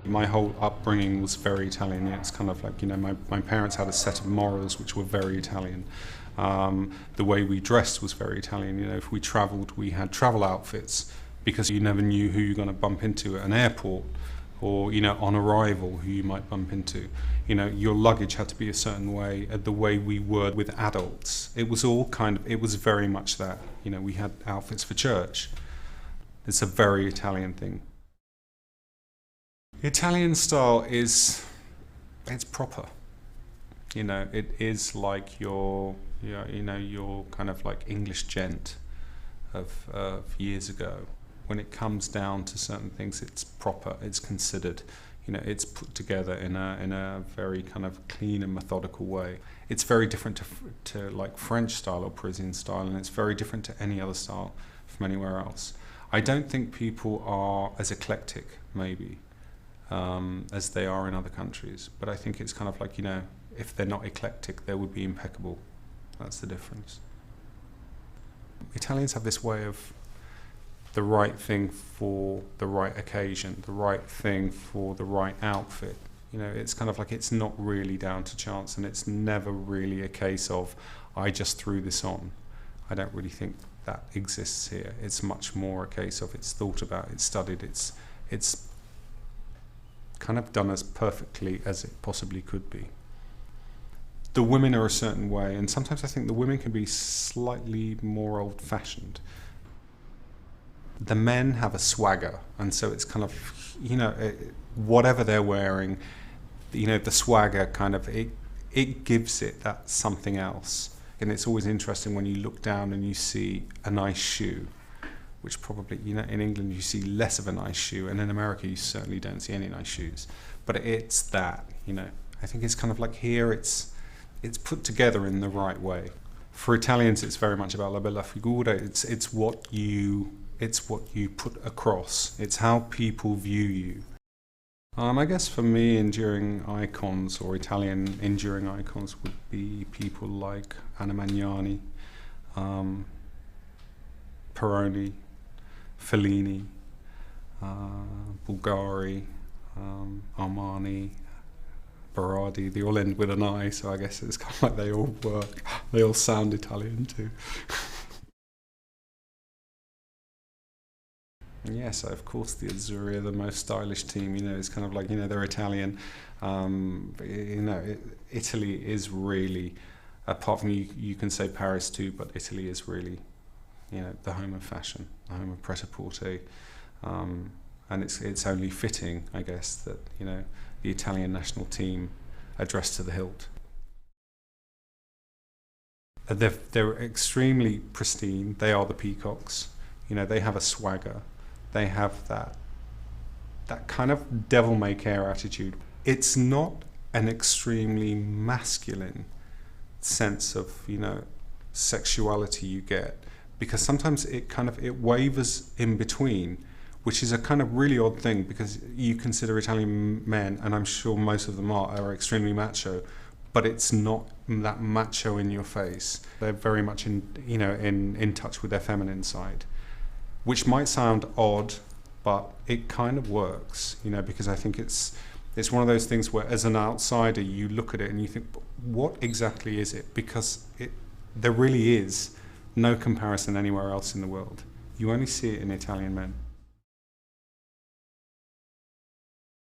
My whole upbringing was very Italian. It's kind of like, my parents had a set of morals which were very Italian. The way we dressed was very Italian. If we travelled, we had travel outfits because you never knew who you're going to bump into at an airport or, on arrival, who you might bump into. Your luggage had to be a certain way, the way we were with adults. It was all it was very much that. We had outfits for church. It's a very Italian thing. Italian style it's proper. It is like your kind of like English gent of years ago. When it comes down to certain things, it's proper, it's considered, it's put together in a very kind of clean and methodical way. It's very different to like French style or Parisian style, and it's very different to any other style from anywhere else. I don't think people are as eclectic, maybe, as they are in other countries, but I think it's kind of like, if they're not eclectic, they would be impeccable. That's the difference. Italians have this way of the right thing for the right occasion, the right thing for the right outfit. It's kind of like it's not really down to chance, and it's never really a case of, I just threw this on. I don't really think that exists here. It's much more a case of it's thought about, it's studied, it's kind of done as perfectly as it possibly could be. The women are a certain way, and sometimes I think the women can be slightly more old-fashioned. The men have a swagger, and so it's kind of, whatever they're wearing, the swagger kind of, it gives it that something else. And it's always interesting when you look down and you see a nice shoe, which probably, in England you see less of a nice shoe, and in America you certainly don't see any nice shoes. But it's that, I think it's kind of like here it's put together in the right way. For Italians, it's very much about la Bella Figura. It's what you put across. It's how people view you. I guess for me, enduring icons, or Italian enduring icons, would be people like Anna Magnani, Peroni, Fellini, Bulgari, Armani, Berardi. They all end with an I, so I guess it's kind of like they all work. They all sound Italian too. Yes, of course the Azzurri are the most stylish team. It's kind of like, they're Italian. Italy is really, apart from you can say Paris too, but Italy is really, the home of fashion, the home of pret-a-porter. And it's only fitting, I guess, that, the Italian national team are dressed to the hilt. They're extremely pristine. They are the peacocks. They have a swagger. They have that kind of devil-may-care attitude. It's not an extremely masculine sense of, sexuality you get, because sometimes it wavers in between, which is a kind of really odd thing, because you consider Italian men, and I'm sure most of them are extremely macho, but it's not that macho in your face. They're very much in touch with their feminine side, which might sound odd, but it kind of works, because I think it's one of those things where, as an outsider, you look at it and you think, what exactly is it? Because there really is no comparison anywhere else in the world. You only see it in Italian men.